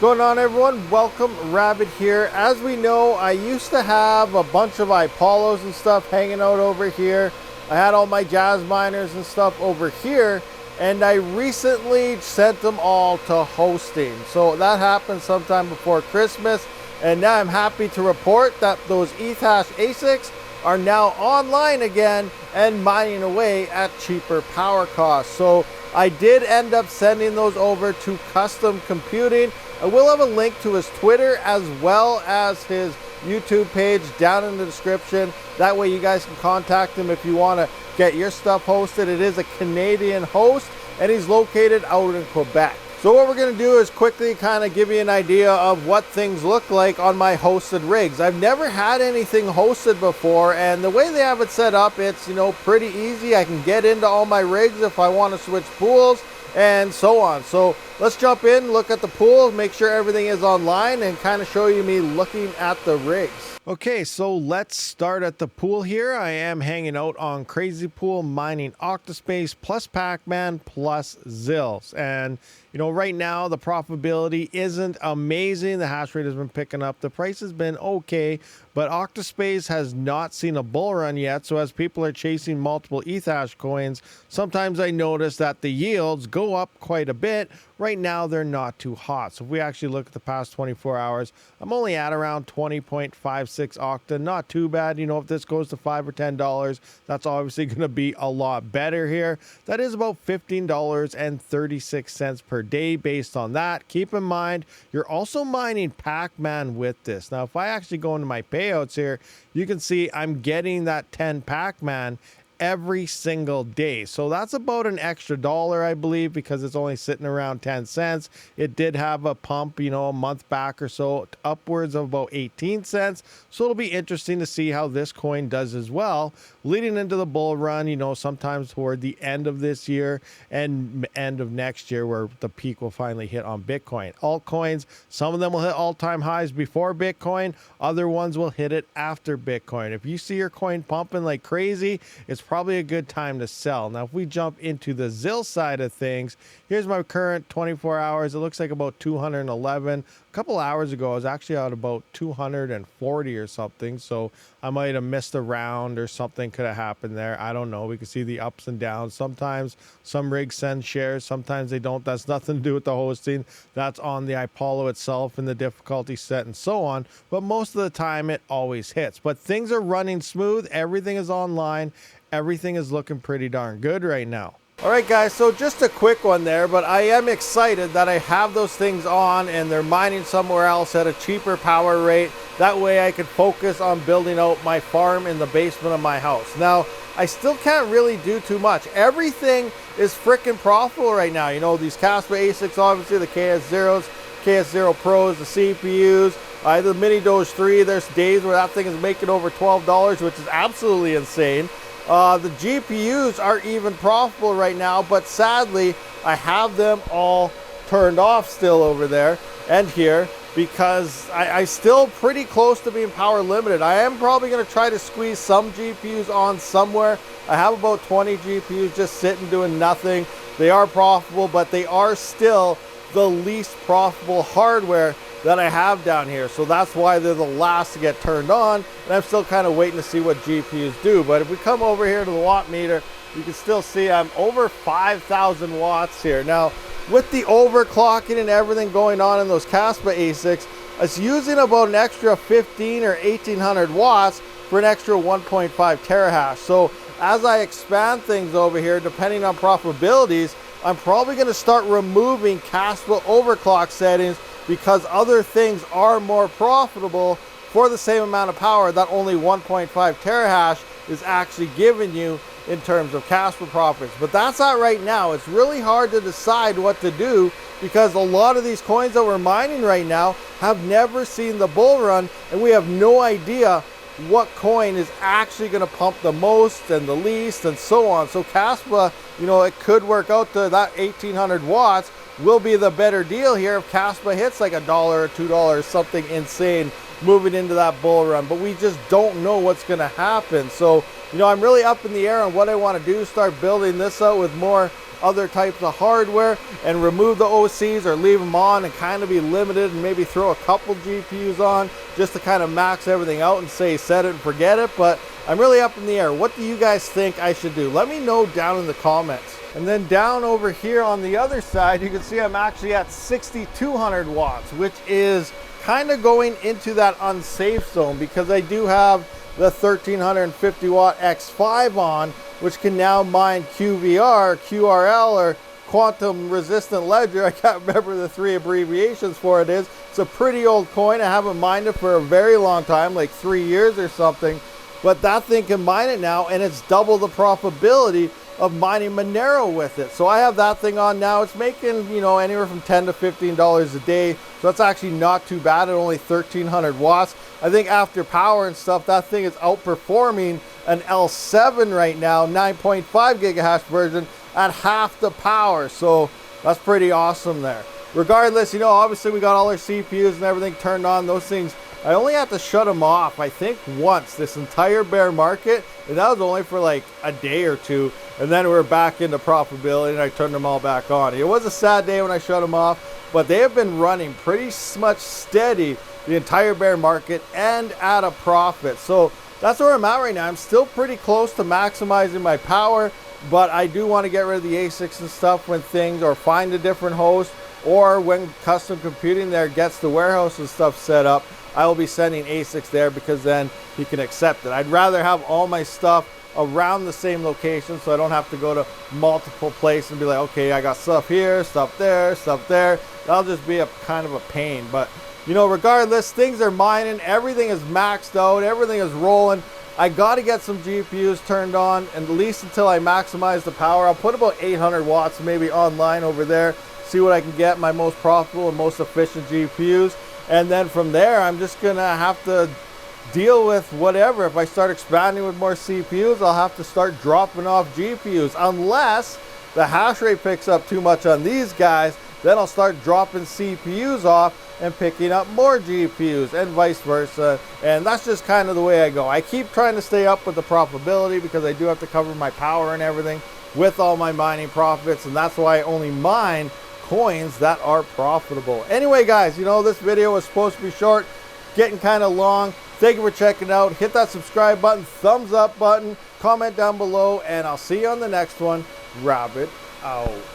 What's going on, everyone? Welcome, Rabid here. As we know, I used to have a bunch of Apollos and stuff hanging out over here. I had all my jazz miners and stuff over here, and I recently sent them all to hosting. So that happened sometime before Christmas, and now I'm happy to report that those Ethash ASICs are now online again and mining away at cheaper power costs. So I did end up sending those over to Custom Computing. I will have a link to his Twitter as well as his YouTube page down in the description. That way you guys can contact him if you want to get your stuff hosted. It is a Canadian host and he's located out in Quebec. So what we're going to do is quickly kind of give you an idea of what things look like on my hosted rigs. I've never had anything hosted before, and the way they have it set up, it's, you know, pretty easy. I can get into all my rigs if I want to switch pools and so on. So let's jump in, look at the pool, make sure everything is online, and kind of show you me looking at the rigs. Okay, so let's start at the pool here. I am hanging out on Crazy Pool, mining Octa.Space plus Pac-Man plus Zills. And, you know, right now the profitability isn't amazing. The hash rate has been picking up. The price has been okay, but Octa.Space has not seen a bull run yet. So as people are chasing multiple Ethash coins, sometimes I notice that the yields go up quite a bit. Right now, they're not too hot. So if we actually look at the past 24 hours, I'm only at around 20.56 Octa. Not too bad. You know, if this goes to $5 or $10, that's obviously going to be a lot better here. That is about $15.36 per day based on that. Keep in mind, you're also mining Pac-Man with this. Now, if I actually go into my payouts here, you can see I'm getting that 10 Pac-Man every single day. So that's about an extra $1, I believe, because it's only sitting around 10 cents. It did have a pump, you know, a month back or so, upwards of about 18 cents. So it'll be interesting to see how this coin does as well, leading into the bull run, you know, sometimes toward the end of this year and end of next year, where the peak will finally hit on Bitcoin. Altcoins, some of them will hit all-time highs before Bitcoin. Other ones will hit it after Bitcoin. If you see your coin pumping like crazy, it's probably a good time to sell. Now, if we jump into the Zill side of things, here's my current 24 hours. It looks like about 211. A couple hours ago, I was actually at about 240 or something. So I might have missed a round or something could have happened there. I don't know. We can see the ups and downs. Sometimes some rigs send shares. Sometimes they don't. That's nothing to do with the hosting. That's on the Apollo itself and the difficulty set and so on. But most of the time, it always hits. But things are running smooth. Everything is online. Everything is looking pretty darn good right now. All right, guys, so just a quick one there, but I am excited that I have those things on and they're mining somewhere else at a cheaper power rate. That way I can focus on building out my farm in the basement of my house. Now, I still can't really do too much. Everything is freaking profitable right now. You know, these Kaspa ASICs, obviously, the KS0s, KS0 Pros, the CPUs, the Mini Doge 3, there's days where that thing is making over $12, which is absolutely insane. The GPUs are even profitable right now, but sadly, I have them all turned off still over there and here because I still pretty close to being power limited. I am probably going to try to squeeze some GPUs on somewhere. I have about 20 GPUs just sitting doing nothing. They are profitable, but they are still the least profitable hardware that I have down here. So that's why they're the last to get turned on. And I'm still kind of waiting to see what GPUs do. But if we come over here to the watt meter, you can still see I'm over 5,000 watts here. Now, with the overclocking and everything going on in those Kaspa ASICs, it's using about an extra 15 or 1,800 watts for an extra 1.5 terahash. So as I expand things over here, depending on profitabilities, I'm probably going to start removing Kaspa overclock settings because other things are more profitable for the same amount of power that only 1.5 terahash is actually giving you in terms of Kaspa profits. But that's not right now. It's really hard to decide what to do because a lot of these coins that we're mining right now have never seen the bull run, and we have no idea what coin is actually going to pump the most and the least and so on. So Kaspa, you know, it could work out to that 1,800 watts will be the better deal here if Kaspa hits like $1 or $2, something insane moving into that bull run. But we just don't know what's going to happen. So, you know, I'm really up in the air on what I want to do. Start building this out with more other types of hardware and remove the OCs or leave them on and kind of be limited and maybe throw a couple GPUs on just to kind of max everything out and say set it and forget it. But I'm really up in the air. What do you guys think I should do? Let me know down in the comments. And then down over here on the other side, you can see I'm actually at 6,200 watts, which is kind of going into that unsafe zone because I do have the 1350 watt X5 on, which can now mine QVR, QRL, or quantum resistant ledger. I can't remember the 3 abbreviations for it is. It's a pretty old coin. I haven't mined it for a very long time, like 3 years or something. But that thing can mine it now, and it's double the profitability of mining Monero with it. So I have that thing on now. It's making, you know, anywhere from $10 to $15 a day. So that's actually not too bad at only 1,300 watts. I think after power and stuff, that thing is outperforming an L7 right now, 9.5 gigahash version at half the power. So that's pretty awesome there. Regardless, you know, obviously we got all our CPUs and everything turned on. Those things, I only had to shut them off, I think, once this entire bear market, and that was only for like a day or two, and then we're back into profitability and I turned them all back on. It was a sad day when I shut them off, but they have been running pretty much steady the entire bear market and at a profit. So that's where I'm at right now. I'm still pretty close to maximizing my power, but I do want to get rid of the ASICs and stuff when things, or find a different host, or when custom computing there gets the warehouse and stuff set up, I will be sending ASICs there because then he can accept it. I'd rather have all my stuff around the same location so I don't have to go to multiple places and be like, okay, I got stuff here, stuff there, stuff there. That'll just be a kind of a pain. But, you know, regardless, things are mining. Everything is maxed out. Everything is rolling. I got to get some GPUs turned on, and at least until I maximize the power. I'll put about 800 watts maybe online over there, see what I can get, my most profitable and most efficient GPUs. And then from there, I'm just going to have to deal with whatever. If I start expanding with more CPUs, I'll have to start dropping off GPUs. Unless the hash rate picks up too much on these guys, then I'll start dropping CPUs off and picking up more GPUs and vice versa. And that's just kind of the way I go. I keep trying to stay up with the profitability because I do have to cover my power and everything with all my mining profits. And that's why I only mine coins that are profitable. Anyway, guys, you know, this video was supposed to be short, getting kind of long. Thank you for checking out. Hit that subscribe button, thumbs up button, comment down below, and I'll see you on the next one. Rabid out.